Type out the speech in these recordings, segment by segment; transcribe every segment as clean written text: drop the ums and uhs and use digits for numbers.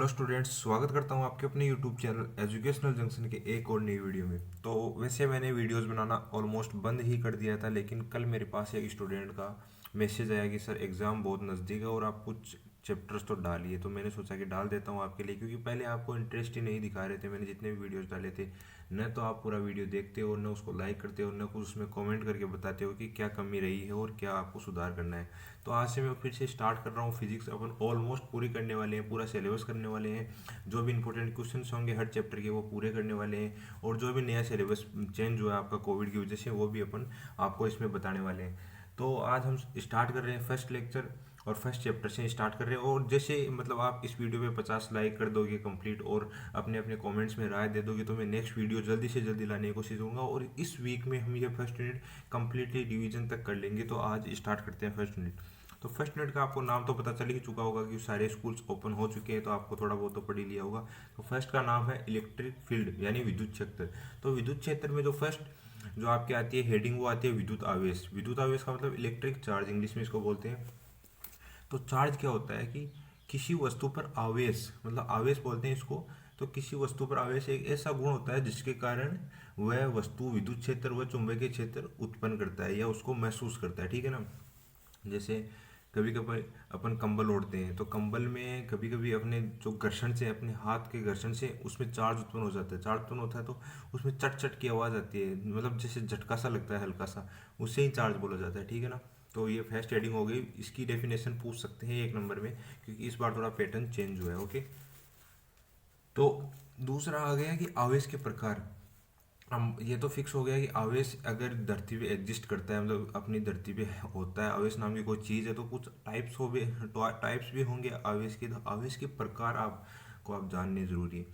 Hello students, स्वागत करता हूँ आपके अपने यूट्यूब चैनल एजुकेशनल जंक्शन के एक और नई वीडियो में। तो वैसे मैंने वीडियोस बनाना ऑलमोस्ट बंद ही कर दिया था, लेकिन कल मेरे पास एक स्टूडेंट का मैसेज आया कि सर एग्ज़ाम बहुत नज़दीक है और आप कुछ चैप्टर्स तो डालिए। तो मैंने सोचा कि डाल देता हूँ आपके लिए, क्योंकि पहले आपको इंटरेस्ट ही नहीं दिखा रहे थे। मैंने जितने भी वीडियोस डाले थे, न तो आप पूरा वीडियो देखते हो, न उसको लाइक करते हो, न कुछ उसमें कमेंट करके बताते हो कि क्या कमी रही है और क्या आपको सुधार करना है। तो आज से मैं फिर से स्टार्ट कर रहा हूँ। फिजिक्स अपन ऑलमोस्ट पूरी करने वाले हैं, पूरा सिलेबस करने वाले हैं। जो भी इंपॉर्टेंट क्वेश्चन होंगे हर चैप्टर के वो पूरे करने वाले हैं, और जो भी नया सिलेबस चेंज हुआ है आपका कोविड की वजह से, वो भी अपन आपको इसमें बताने वाले हैं। तो आज हम स्टार्ट कर रहे हैं फर्स्ट लेक्चर और फर्स्ट चैप्टर से स्टार्ट कर रहे हैं। और जैसे मतलब आप इस वीडियो पे 50 लाइक कर दोगे कंप्लीट, और अपने अपने कमेंट्स में राय दे दोगे, तो मैं नेक्स्ट वीडियो जल्दी से जल्दी लाने की कोशिश करूँगा। और इस वीक में हम ये फर्स्ट यूनिट कंप्लीटली डिवीजन तक कर लेंगे। तो आज स्टार्ट करते हैं फर्स्ट यूनिट। तो फर्स्ट यूनिट का आपको नाम तो पता चल ही चुका होगा कि सारे स्कूल्स ओपन हो चुके हैं, तो आपको थोड़ा बहुत तो पढ़ ही लिया होगा। तो फर्स्ट का नाम है इलेक्ट्रिक फील्ड यानी विद्युत क्षेत्र। तो विद्युत क्षेत्र में जो फर्स्ट जो आपके आती है हेडिंग, वो आती है विद्युत आवेश। विद्युत आवेश का मतलब इलेक्ट्रिक चार्ज, इंग्लिश में इसको बोलते हैं। तो चार्ज क्या होता है कि किसी वस्तु पर आवेश, मतलब आवेश बोलते हैं इसको। तो किसी वस्तु पर आवेश एक ऐसा गुण होता है जिसके कारण वह वस्तु विद्युत क्षेत्र व चुंबकीय क्षेत्र उत्पन्न करता है या उसको महसूस करता है, ठीक है ना। जैसे कभी कभी अपन कंबल ओढ़ते हैं, तो कंबल में कभी कभी अपने जो घर्षण से, अपने हाथ के घर्षण से उसमें चार्ज उत्पन्न हो जाता है। चार्ज उत्पन्न होता है तो उसमें चट चट की आवाज़ आती है, मतलब जैसे झटका सा लगता है हल्का सा, उससे ही चार्ज बोला जाता है, ठीक है ना। तो ये फर्स्ट हेडिंग हो गई। इसकी डेफिनेशन पूछ सकते हैं एक नंबर में, क्योंकि इस बार थोड़ा पैटर्न चेंज हुआ है। ओके, तो दूसरा आ गया कि आवेश के प्रकार। हम ये तो फिक्स हो गया कि आवेश अगर धरती पे एग्जिस्ट करता है, मतलब अपनी धरती पे होता है, आवेश नाम की कोई चीज़ है, तो कुछ टाइप्स हो गए, टाइप्स भी होंगे आवेश के। तो आवेश के प्रकार आपको आप जानने जरूरी है।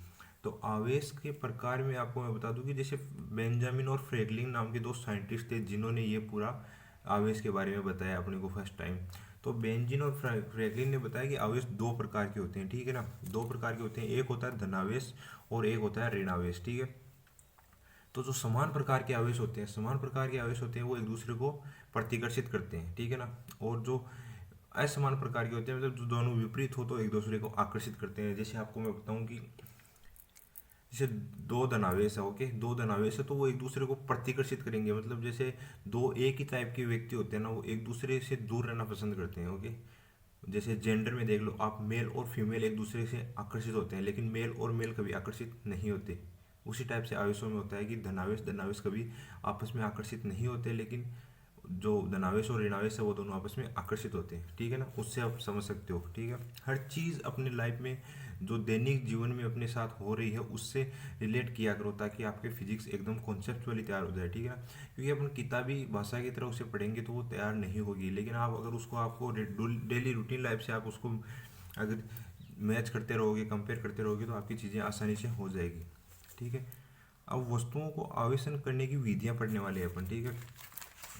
तो आवेश के प्रकार में आपको मैं बता दूं कि जैसे बेंजामिन और फ्रैंकलिन नाम के दो साइंटिस्ट थे, जिन्होंने ये पूरा आवेश के बारे में बताया अपने को फर्स्ट टाइम। तो बेंजीन और फ्रैंकलिन ने बताया कि आवेश दो प्रकार के होते हैं, ठीक है ना। दो प्रकार के होते हैं, एक होता है धनावेश और एक होता है ऋणावेश, ठीक है। तो जो समान प्रकार के आवेश होते हैं, समान प्रकार के आवेश होते हैं, वो एक दूसरे को प्रतिकर्षित करते हैं, ठीक है ना। और जो असमान प्रकार के होते हैं, मतलब जो दोनों विपरीत हो, तो एक दूसरे को आकर्षित करते हैं। जैसे आपको मैं बताऊं कि जैसे दो धनावेश है, ओके, दो धनावेश है, तो वो एक दूसरे को प्रतिकर्षित करेंगे। मतलब जैसे दो एक ही टाइप के व्यक्ति होते हैं ना, वो एक दूसरे से दूर रहना पसंद करते हैं, ओके। जैसे जेंडर में देख लो आप, मेल और फीमेल एक दूसरे से आकर्षित होते हैं, लेकिन मेल और मेल कभी आकर्षित नहीं होते। उसी टाइप से आवेशों में होता है कि धनावेश धनावेश कभी आपस में आकर्षित नहीं होते, लेकिन जो धनावेश और ऋणावेश है वो दोनों आपस में आकर्षित होते हैं, ठीक है ना। उससे आप समझ सकते हो, ठीक है। हर चीज़ अपने लाइफ में जो दैनिक जीवन में अपने साथ हो रही है उससे रिलेट किया करो, ताकि आपके फिजिक्स एकदम कॉन्सेप्चुअली तैयार हो जाए, ठीक है ना। क्योंकि अपन किताबी भाषा की तरह उसे पढ़ेंगे तो वो तैयार नहीं होगी, लेकिन आप अगर उसको आपको डेली रूटीन लाइफ से आप उसको अगर मैच करते रहोगे, कंपेयर करते रहोगे, तो आपकी चीज़ें आसानी से हो जाएगी, ठीक है। अब वस्तुओं को आवेशन करने की विधियाँ पढ़ने वाले हैं अपन, ठीक है।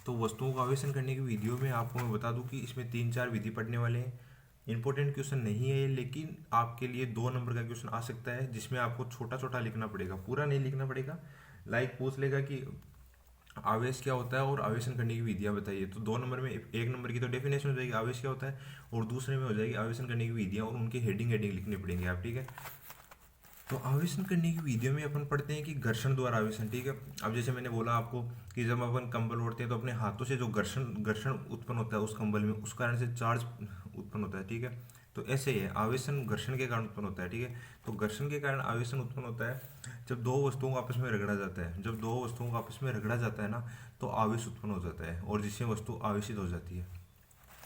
तो वस्तुओं का आवेशन करने की विधियों में आपको मैं बता दूं कि इसमें 3-4 विधि पढ़ने वाले हैं। इंपॉर्टेंट क्वेश्चन नहीं है ये, लेकिन आपके लिए 2 नंबर का क्वेश्चन आ सकता है, जिसमें आपको छोटा छोटा लिखना पड़ेगा, पूरा नहीं लिखना पड़ेगा। लाइक पूछ लेगा कि आवेश क्या होता है और आवेशन करने की विधियां बताइए, तो 2 नंबर में एक नंबर की तो डेफिनेशन हो जाएगी आवेश क्या होता है, और दूसरे में हो जाएगी आवेशन करने की विधियां, और उनकी हेडिंग हेडिंग लिखने पड़ेंगे आप, ठीक है। तो आवेशन करने की विधियों में अपन पढ़ते हैं कि घर्षण द्वारा आवेशन, ठीक है। अब जैसे मैंने बोला आपको कि जब अपन कंबल ओढ़ते हैं, तो अपने हाथों से जो घर्षण घर्षण उत्पन्न होता है उस कंबल में, उस कारण से चार्ज उत्पन्न होता है, ठीक है। तो ऐसे ही है, आवेशन घर्षण के कारण उत्पन्न होता है, ठीक है। तो घर्षण के कारण आवेशन उत्पन्न होता है जब दो वस्तुओं को आपस में रगड़ा जाता है। जब दो वस्तुओं को आपस में रगड़ा जाता है ना, तो आवेश उत्पन्न हो जाता है, और जिससे वस्तु आवेशित हो जाती है।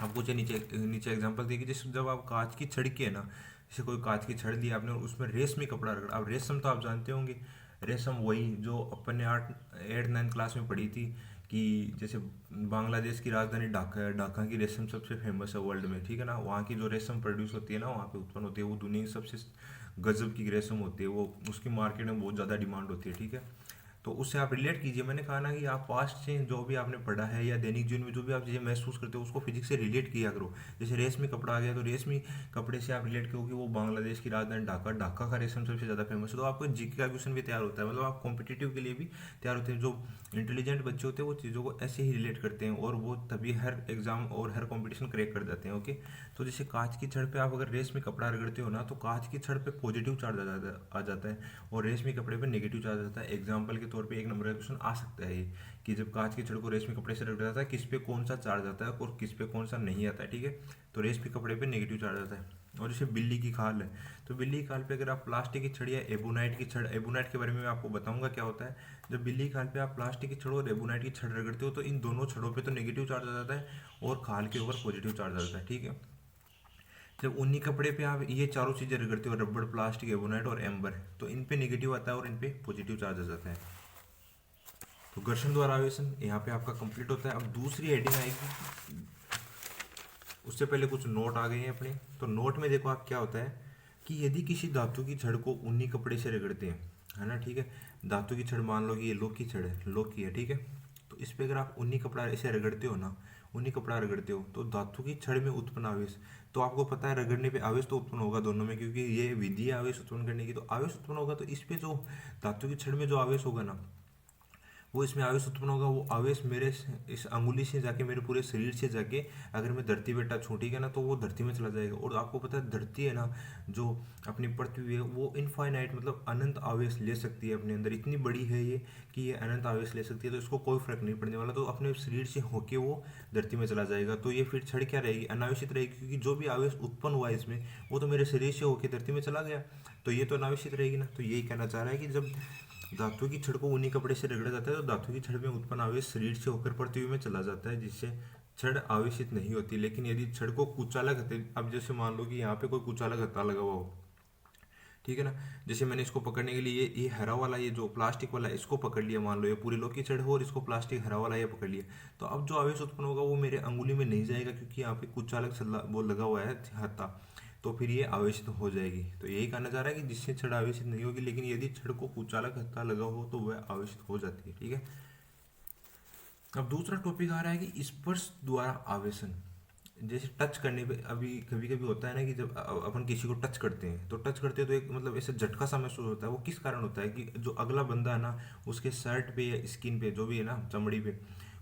अब कुछ नीचे नीचे एग्जांपल देखिए, जैसे जब आप कांच की छड़ की है ना, जैसे कोई कांच की छड़ ली आपने और उसमें रेशमी कपड़ा रगड़ा। अब रेशम तो आप जानते होंगे, रेशम वही जो अपन ने 8 8 9 क्लास में पढ़ी थी, कि जैसे बांग्लादेश की राजधानी ढाका है, ढाका की रेशम सबसे फेमस है वर्ल्ड में, ठीक है ना। वहाँ की जो रेशम प्रोड्यूस होती है ना, वहाँ पे उत्पन्न होती है, वो दुनिया की सबसे गजब की रेशम होती है, वो उसकी मार्केट में बहुत ज़्यादा डिमांड होती है, ठीक है। तो उससे आप रिलेट कीजिए। मैंने कहा ना कि आप पास्ट से जो भी आपने पढ़ा है या दैनिक जीवन में जो भी आप चीज़ें महसूस करते हो उसको फिजिक्स से रिलेट किया करो। जैसे रेशमी कपड़ा आ गया तो रेशमी कपड़े से आप रिलेट करो कि वो बांग्लादेश की राजधानी ढाका, ढाका का रेशम सबसे ज़्यादा फेमस है, तो आपको जीके का क्वेश्चन भी तैयार होता है। मतलब आप कॉम्पिटिटिव के लिए भी तैयार होते हैं। जो इंटेलिजेंट बच्चे होते हैं वो चीज़ों को ऐसे ही रिलेट करते हैं और वो तभी हर एग्जाम और हर कॉम्पिटिशन क्रैक कर जाते हैं। ओके, तो जैसे कांच की छड़ पे आप अगर रेशमी कपड़ा रगड़ते हो ना तो कांच की छड़ पे पॉजिटिव चार्ज आ जाता है और रेशमी कपड़े पे नेगेटिव चार्ज आता है। एग्जाम्पल के तौर पे एक नंबर का क्वेश्चन आ सकता है ये कि जब कांच की छड़ को रेशमी कपड़े से रगड़ा जाता है किस पे कौन सा चार्ज आता है और किस पे कौन सा नहीं आता है। ठीक है, तो रेशमी कपड़े पे नेगेटिव चार्ज आता है। और जैसे बिल्ली की खाल है, तो बिल्ली की खाल पे अगर आप प्लास्टिक की छड़ या एबोनाइट की छड़, एबोनाइट के बारे में मैं आपको बताऊंगा क्या होता है। जब बिल्ली की खाल पे आप प्लास्टिक की छड़ और एबोनाइट की छड़ रगड़ते हो तो इन दोनों छड़ों पे तो नेगेटिव चार्ज आ जाता है और खाल के ऊपर पॉजिटिव चार्ज आ जाता है। ठीक है, जब ऊनी कपड़े पे आप ये चारों चीज़ें रगड़ते हो, रबड़, प्लास्टिक, एबोनाइट और एम्बर, तो इन पे नेगेटिव आता है और इन पे पॉजिटिव चार्ज आ जाता है। तो घर्षण द्वारा आवेशन यहाँ पे आपका कंप्लीट होता है। अब दूसरी हेडिंग आएगी, उससे पहले कुछ नोट आ गए हैं अपने। तो नोट में देखो आप क्या होता है कि यदि किसी धातु की छड़ को ऊनी कपड़े से रगड़ते हैं, है ना, ठीक है, धातु की छड़ मान लो कि ये लोह की छड़ है, लोह की है, ठीक है, तो इस पे अगर आप ऊनी कपड़ा ऐसे रगड़ते हो ना, ऊनी कपड़ा रगड़ते हो तो धातु की छड़ में उत्पन्न आवेश, तो आपको पता है रगड़ने पे आवेश तो उत्पन्न होगा दोनों में, क्योंकि ये विधि है आवेश उत्पन्न करने की, तो आवेश उत्पन्न होगा। तो इस पे जो धातु की छड़ में जो आवेश होगा ना, वो इसमें आवेश उत्पन्न होगा, वो आवेश मेरे इस अंगुली से जाके मेरे पूरे शरीर से जाके अगर मैं धरती पे टच हूँ, ठीक है ना, तो वो धरती में चला जाएगा। और आपको पता है धरती है ना, जो अपनी पृथ्वी है, वो इनफाइनाइट मतलब अनंत आवेश ले सकती है अपने अंदर, इतनी बड़ी है ये कि ये अनंत आवेश ले सकती है, तो इसको कोई फर्क नहीं पड़ने वाला, तो अपने शरीर से होके वो धरती में चला जाएगा। तो ये फिर छड़ क्या रहेगी, अनावेशित रहेगी, क्योंकि जो भी आवेश उत्पन्न हुआ है इसमें वो तो मेरे शरीर से होके धरती में चला गया, तो ये तो अनावेशित रहेगी ना। तो यही कहना चाह रहा है कि जब धातु की छड़ को ऊनी कपड़े से रगड़ा जाता है तो धातु की छड़ में उत्पन्न आवेश शरीर से होकर पृथ्वी में चला जाता है, जिससे छड़ आवेशित नहीं होती। लेकिन यदि छड़ को कुचाला करते, अब जैसे मान लो कि यहाँ पे कोई कुचाला गत्ता लगा हुआ हो, ठीक है ना, जैसे मैंने इसको पकड़ने के लिए ये हरा वाला, ये जो प्लास्टिक वाला इसको पकड़ लिया, मान लो ये पूरी लोह की छड़ हो और इसको प्लास्टिक हरा वाला ये पकड़ लिया, तो अब जो आवेश उत्पन्न होगा वो मेरे अंगुली में नहीं जाएगा, क्योंकि यहाँ पे कुचालक वो लगा हुआ है हत्ता, तो फिर ये आवेशित हो जाएगी। तो यही कहना चाह रहा है कि जिससे छड़ आवेशित नहीं होगी, लेकिन यदि छड़ को कुचालक हत्ता लगा हो तो वह आवेशित हो जाती है। ठीक है, अब दूसरा टॉपिक आ रहा है कि स्पर्श द्वारा आवेशन। जैसे टच करने पे अभी कभी कभी होता है ना कि जब अपन किसी को टच करते हैं तो एक मतलब ऐसे झटका सा महसूस होता है। वो किस कारण होता है कि जो अगला बंदा है ना, उसके शर्ट पे या स्किन पे जो भी है ना, चमड़ी पे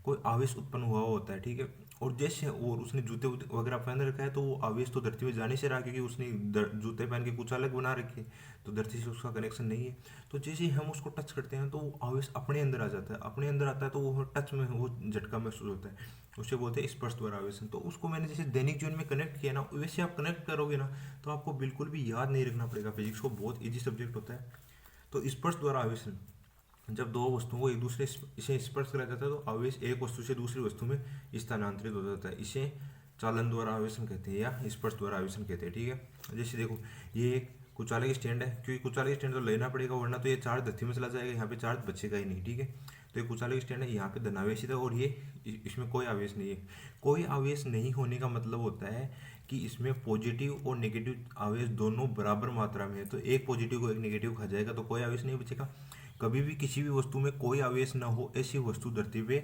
कोई आवेश उत्पन्न हुआ होता है, ठीक है, और जैसे और उसने जूते वगैरह पहन रखा है तो वो आवेश तो धरती में जाने से रहा, क्योंकि उसने जूते पहन के कुछ अलग बना रखे, तो धरती से उसका कनेक्शन नहीं है। तो जैसे ही हम उसको टच करते हैं तो वो आवेश अपने अंदर आ जाता है, अपने अंदर आता है तो वो टच में वो झटका महसूस होता है, उसे बोलते हैं स्पर्श द्वारा आवेशन। तो उसको मैंने जैसे दैनिक जीवन में कनेक्ट किया ना, वैसे आप कनेक्ट करोगे ना तो आपको बिल्कुल भी याद नहीं रखना पड़ेगा, फिजिक्स को बहुत ईजी सब्जेक्ट होता है। तो स्पर्श द्वारा आवेशन, जब दो वस्तुओं को एक दूसरे इसे स्पर्श करा जाता है तो आवेश एक वस्तु से दूसरी वस्तु में स्थानांतरित हो जाता है, इसे चालन द्वारा आवेशन कहते हैं या स्पर्श द्वारा आवेशन कहते हैं। ठीक है, जैसे देखो ये एक कुचालक स्टैंड है, क्योंकि कुचालक स्टैंड तो लेना पड़ेगा वरना तो ये चार्ज धरती में चला जाएगा, यहाँ पे चार्ज बचेगा ही नहीं। ठीक है, तो ये कुचालक स्टैंड है, यहाँ पे धनावेशित है और ये इसमें कोई आवेश नहीं है। कोई आवेश नहीं होने का मतलब होता है कि इसमें पॉजिटिव और नेगेटिव आवेश दोनों बराबर मात्रा में है, तो एक पॉजिटिव को एक नेगेटिव खा जाएगा तो कोई आवेश नहीं बचेगा। कभी भी किसी भी वस्तु में कोई आवेश ना हो ऐसी वस्तु धरती पे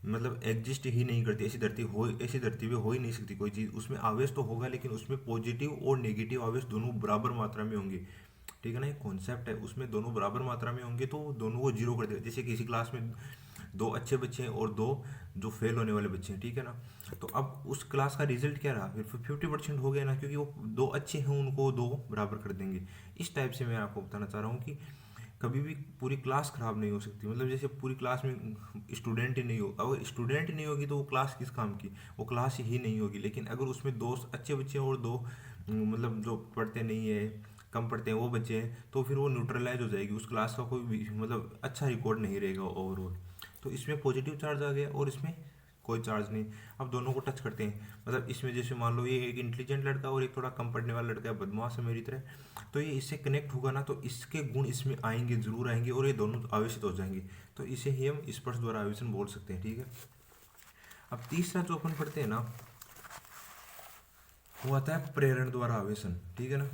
मतलब एग्जिस्ट ही नहीं करती, ऐसी धरती पे हो ही नहीं सकती कोई चीज़। उसमें आवेश तो होगा लेकिन उसमें पॉजिटिव और नेगेटिव आवेश दोनों बराबर मात्रा में होंगे। ठीक है ना, एक कॉन्सेप्ट है, उसमें दोनों बराबर मात्रा में होंगे तो दोनों को जीरो कर देगा। जैसे किसी क्लास में दो अच्छे बच्चे हैं और दो जो फेल होने वाले बच्चे हैं, ठीक है ना, तो अब उस क्लास का रिजल्ट क्या रहा, फिर 50% हो गया ना, क्योंकि वो दो अच्छे हैं उनको दो बराबर कर देंगे। इस टाइप से मैं आपको बताना चाह रहा हूँ कि कभी भी पूरी क्लास खराब नहीं हो सकती। मतलब जैसे पूरी क्लास में स्टूडेंट ही नहीं हो, अगर स्टूडेंट ही नहीं होगी तो वो क्लास किस काम की, वो क्लास ही नहीं होगी। लेकिन अगर उसमें दो अच्छे बच्चे हैं और दो मतलब जो पढ़ते नहीं है, कम पढ़ते हैं वो बच्चे हैं, तो फिर वो न्यूट्रलाइज हो जाएगी, उस क्लास का कोई मतलब अच्छा रिकॉर्ड नहीं रहेगा ओवरऑल। तो इसमें पॉजिटिव चार्ज आ गया और इसमें कोई चार्ज नहीं। अब दोनों को टच करते हैं, मतलब इसमें जैसे मान लो ये एक इंटेलिजेंट लड़का और एक थोड़ा कम पढ़ने वाला लड़का है, बदमाश है मेरी तरह, तो ये इससे कनेक्ट होगा ना तो इसके गुण इसमें आएंगे, जरूर आएंगे और ये दोनों आवेशित हो जाएंगे, तो इसे ही हम स्पर्श द्वारा आवेशन बोल सकते हैं। ठीक है, अब तीसरा जो अपन पढ़ते हैं ना वो आता है प्रेरण द्वारा आवेशन। ठीक है ना,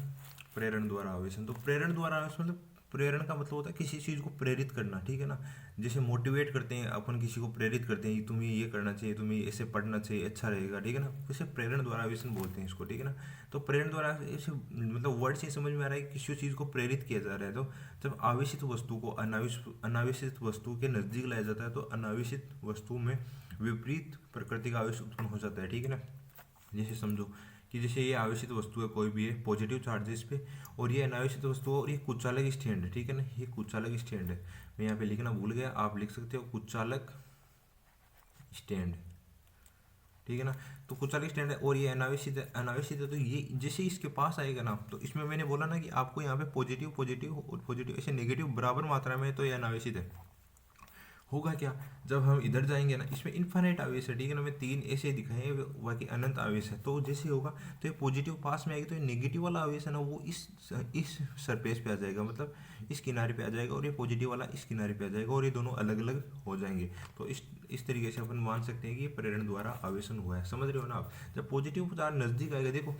प्रेरण द्वारा आवेशन, तो प्रेरण द्वारा आवेशन मतलब प्रेरण का मतलब होता है किसी चीज़ को प्रेरित करना, ठीक है ना। जैसे मोटिवेट करते हैं अपन, किसी को प्रेरित करते हैं, तुम्हें ये करना चाहिए, तुम्हें ऐसे पढ़ना चाहिए, अच्छा रहेगा, ठीक है ना। वैसे प्रेरण द्वारा आवेशन बोलते हैं इसको, ठीक है ना। तो प्रेरण द्वारा ऐसे मतलब वर्ड से समझ में आ रहा है कि किसी चीज़ को प्रेरित किया जा रहा है। तो जब आवेशित वस्तु को अनावेशित वस्तु के नज़दीक लाया जाता है तो अनावेशित वस्तु में विपरीत प्रकृति का आवेश उत्पन्न हो जाता है, ठीक है ना। जैसे समझो कि जैसे ये आवेशित वस्तु है, कोई भी है, पॉजिटिव चार्ज है इस पे, और ये अनावेशित वस्तु है और ये कुचालक स्टैंड है, ठीक है ना। ये कुचालक स्टैंड है, मैं यहाँ पे लिखना भूल गया, आप लिख सकते हो कुचालक स्टैंड, ठीक है ना। तो कुचालक स्टैंड है और ये अनावेशित है, अनावेशित है। तो ये जैसे इसके पास आएगा ना, तो इसमें मैंने बोला ना कि आपको यहाँ पे पॉजिटिव पॉजिटिव और पॉजिटिव ऐसे नेगेटिव बराबर मात्रा में है, तो ये अनावेशित है। होगा क्या, जब हम इधर जाएंगे ना, इसमें इन्फाइनाइट आवेश है, ठीक है ना। मैं 3 ऐसे दिखाए हैं, बाकी अनंत आवेश है। तो जैसे होगा तो ये पॉजिटिव पास में आएगी, तो ये नेगेटिव वाला आवेश है ना, वो इस सरफेस पे आ जाएगा, मतलब इस किनारे पे आ जाएगा, और ये पॉजिटिव वाला इस किनारे पे आ जाएगा, और ये दोनों अलग अलग हो जाएंगे। तो इस तरीके से अपन मान सकते हैं कि ये प्रेरण द्वारा आवेशन हुआ है। समझ रहे हो ना आप। जब पॉजिटिव चार्ज नजदीक आएगा, देखो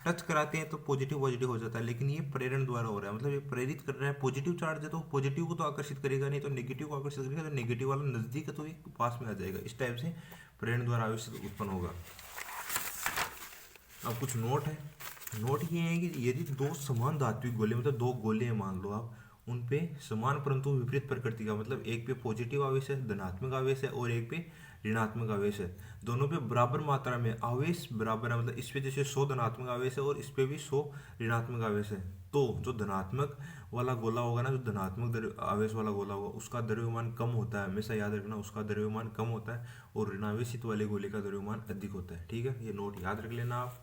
टच कराते हैं तो पॉजिटिव पॉजिटिव हो जाता है, लेकिन ये प्रेरण द्वारा हो रहा है, मतलब ये प्रेरित कर रहा है। पॉजिटिव चार्ज है तो पॉजिटिव को तो आकर्षित करेगा नहीं, तो नेगेटिव को आकर्षित करेगा, तो नेगेटिव वाला नजदीक है तो ये पास में आ जाएगा। इस टाइप से प्रेरण द्वारा आवेश उत्पन्न होगा। अब कुछ नोट है। नोट ये है कि यदि दो समान धात्विक गोले, मतलब 2 गोले हैं मान लो आप, उन पे समान परंतु विपरीत प्रकृति का, मतलब एक पे पॉजिटिव आवेश है, धनात्मक आवेश है, और एक पे ऋणात्मक आवेश है, दोनों पे बराबर मात्रा में आवेश बराबर है, मतलब इस पे जैसे 100 धनात्मक आवेश है और इस पे भी 100 ऋणात्मक आवेश है, तो जो धनात्मक वाला गोला होगा ना, जो धनात्मक आवेश वाला गोला होगा, उसका द्रव्यमान कम होता है, हमेशा याद रखना, उसका द्रव्यमान कम होता है, और ऋणावेशित वाले गोले का द्रव्यमान अधिक होता है, ठीक है। ये नोट याद रख लेना आप।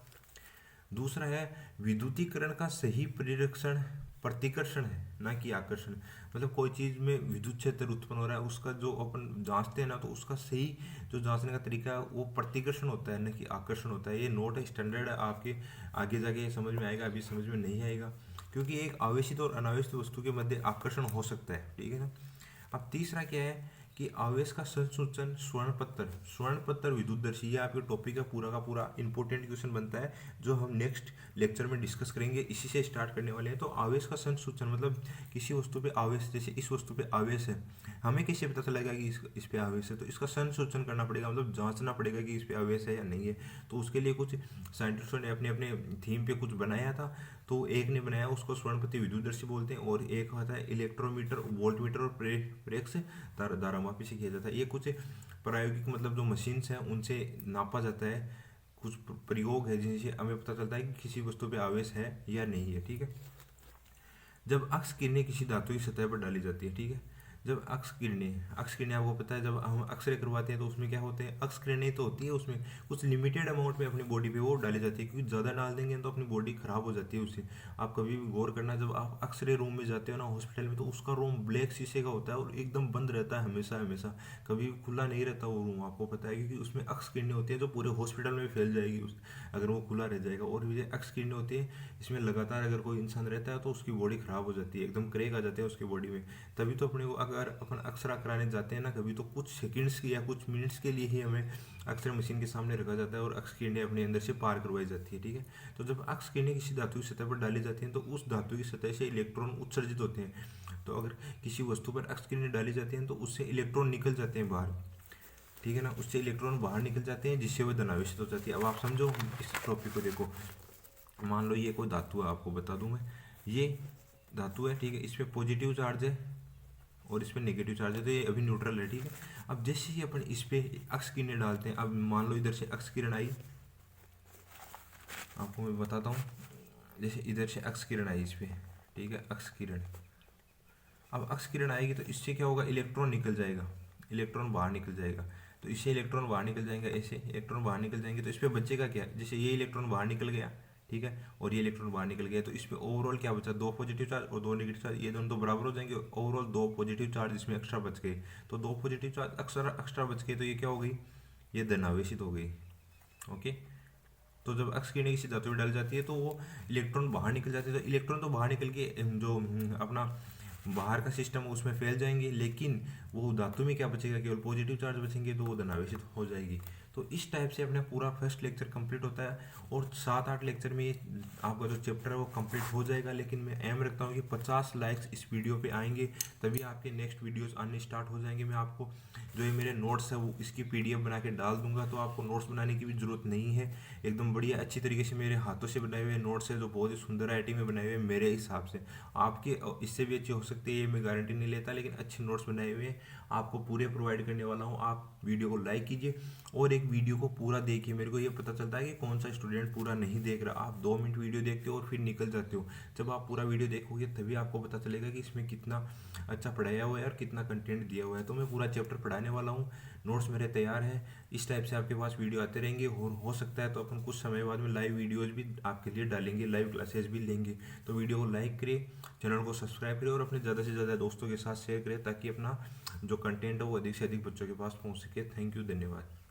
दूसरा है विद्युतीकरण का सही परिरक्षण प्रतिकर्षण है, ना कि आकर्षण। मतलब कोई चीज़ में विद्युत क्षेत्र उत्पन्न हो रहा है, उसका जो अपन जांचते हैं ना, तो उसका सही जो जांचने का तरीका है वो प्रतिकर्षण होता है, ना कि आकर्षण होता है। ये नोट है, स्टैंडर्ड है, आपके आगे जाके समझ में आएगा, अभी समझ में नहीं आएगा, क्योंकि एक आवेशित और अनावेशित वस्तु के मध्य आकर्षण हो सकता है, ठीक है ना। अब तीसरा क्या है कि आवेश का संसूचन स्वर्ण पत्थर विद्युतदर्शी, ये आपके टॉपिक का पूरा इंपॉर्टेंट क्वेश्चन बनता है, जो हम नेक्स्ट लेक्चर में डिस्कस करेंगे। इसी से स्टार्ट करने वाले हैं। तो आवेश का संसूचन मतलब किसी वस्तु पे आवेश, जैसे इस वस्तु पे आवेश है, हमें कैसे पता चलेगा कि इस पे आवेश है, तो इसका संसूचन करना पड़ेगा, मतलब जांचना पड़ेगा कि इस पे आवेश है या नहीं है। तो उसके लिए कुछ साइंटिस्टों ने अपने अपने थीम पे कुछ बनाया था। तो एक ने बनाया, उसको स्वर्णपति विद्युतदर्शी बोलते हैं, और एक होता है इलेक्ट्रोमीटर, वोल्टमीटर और प्रेरक से दारामापी से किया जाता है। ये कुछ प्रायोगिक मतलब जो मशीन्स हैं उनसे नापा जाता है, कुछ प्रयोग है जिनसे हमें पता चलता है कि किसी वस्तु पे आवेश है या नहीं है, ठीक है। जब अक्स किरणें किसी धातु की सतह पर डाली जाती है, ठीक है, जब अक्स किरणें आपको पता है, जब हम अक्सरे करवाते हैं तो उसमें क्या होते हैं, अक्स किरणें तो होती है, उसमें कुछ लिमिटेड अमाउंट में अपनी बॉडी पे वो डाली जाती है, क्योंकि ज़्यादा डाल देंगे तो अपनी बॉडी खराब हो जाती है उससे। आप कभी भी गौर करना, जब आप अक्सरे रूम में जाते हो ना हॉस्पिटल में, तो उसका रूम ब्लैक शीशे का होता है और एकदम बंद रहता है हमेशा हमेशा, कभी खुला नहीं रहता वो रूम, आपको पता है, क्योंकि उसमें अक्स किरणें होती है जो पूरे हॉस्पिटल में फैल जाएगी अगर वो खुला रह जाएगा। और ये अक्स किरणें होती है, इसमें लगातार अगर कोई इंसान रहता है तो उसकी बॉडी खराब हो जाती है, एकदम क्रैक आ जाते हैं उसकी बॉडी में। तभी तो अपने को अगर अपन अक्सरा कराने जाते हैं ना कभी, तो कुछ सेकंड्स की या कुछ मिनट्स के लिए ही हमें अक्सर मशीन के सामने रखा जाता है और अक्स किरणें अपने अंदर से पार करवाई जाती है, ठीक है। तो जब अक्स किरणें किसी धातु की सतह पर डाली जाती हैं तो उस धातु की सतह से इलेक्ट्रॉन उत्सर्जित होते हैं। तो अगर किसी वस्तु पर अक्स किरणें डाली जाती हैं तो उससे इलेक्ट्रॉन निकल जाते हैं बाहर, ठीक है ना, उससे इलेक्ट्रॉन बाहर निकल जाते हैं, जिससे वह धनावेशित हो जाती है। अब आप समझो इस टॉपिक को, देखो मान लो ये कोई धातु है, आपको बता दूं मैं, ये धातु है, ठीक है, इस पर पॉजिटिव चार्ज है और इस पर नेगेटिव चार्ज है, तो ये अभी न्यूट्रल है, ठीक है। अब जैसे ही अपन इस पे अक्स किरणें डालते हैं, अब मान लो इधर से अक्स किरण आई, आपको मैं बताता हूँ, जैसे इधर से अक्स किरण आई इस पे, ठीक है, अक्स किरण। अब अक्स किरण आएगी तो इससे क्या होगा, इलेक्ट्रॉन निकल जाएगा, इलेक्ट्रॉन बाहर निकल जाएगा। तो इससे इलेक्ट्रॉन बाहर निकल जाएंगे, ऐसे इलेक्ट्रॉन बाहर निकल जाएंगे, तो इस पर बचेगा क्या, जैसे ये इलेक्ट्रॉन बाहर निकल गया, ठीक है, और ये इलेक्ट्रॉन बाहर निकल गया, तो इस पर ओवरऑल क्या बचा, 2 पॉजिटिव चार्ज और 2 नेगेटिव चार्ज, ये दोनों तो बराबर हो जाएंगे, ओवरऑल 2 पॉजिटिव चार्ज इसमें एक्स्ट्रा बच गए। तो 2 पॉजिटिव चार्ज एक्स्ट्रा बच गए, तो ये क्या हो गई, ये धनावेशित हो गई, ओके। तो जब अक्स किरणें किसी धातु में डाली जाती है तो वो इलेक्ट्रॉन बाहर निकल जाते हैं, तो इलेक्ट्रॉन तो बाहर निकल के जो अपना बाहर का सिस्टम उसमें फैल जाएंगे, लेकिन वो धातु में क्या बचेगा, केवल पॉजिटिव चार्ज बचेंगे, तो वो धनावेशित हो जाएगी। तो इस टाइप से अपना पूरा फर्स्ट लेक्चर कंप्लीट होता है और 7-8 लेक्चर में ये आपका जो चैप्टर है वो कंप्लीट हो जाएगा। लेकिन मैं एम रखता हूँ कि 50 लाइक्स इस वीडियो पे आएंगे तभी आपके नेक्स्ट वीडियोस आने स्टार्ट हो जाएंगे। मैं आपको जो ये मेरे नोट्स है वो इसकी पीडीएफ बना के डाल दूंगा, तो आपको नोट्स बनाने की भी ज़रूरत नहीं है। एकदम बढ़िया अच्छी तरीके से मेरे हाथों से बनाए हुए नोट्स है जो बहुत ही सुंदर राइटिंग में बनाए हुए मेरे हिसाब से। आपके इससे भी अच्छे हो सकते हैं, ये मैं गारंटी नहीं लेता, लेकिन अच्छे नोट्स बनाए हुए हैं आपको पूरे प्रोवाइड करने वाला हूँ। आप वीडियो को लाइक कीजिए और एक वीडियो को पूरा देखिए। मेरे को ये पता चलता है कि कौन सा स्टूडेंट पूरा नहीं देख रहा। आप 2 मिनट वीडियो देखते हो और फिर निकल जाते हो। जब आप पूरा वीडियो देखोगे तभी आपको पता चलेगा कि इसमें कितना अच्छा पढ़ाया हुआ है और कितना कंटेंट दिया हुआ है। तो मैं पूरा चैप्टर पढ़ाने वाला हूँ, नोट्स मेरे तैयार हैं। इस टाइप से आपके पास वीडियो आते रहेंगे और हो सकता है तो अपन कुछ समय बाद में लाइव वीडियोज़ भी आपके लिए डालेंगे, लाइव क्लासेस भी लेंगे। तो वीडियो को लाइक करें, चैनल को सब्सक्राइब करें और अपने ज़्यादा से ज़्यादा दोस्तों के साथ शेयर करें ताकि अपना जो कंटेंट है वो अधिक से अधिक बच्चों के पास पहुँच सके। थैंक यू, धन्यवाद।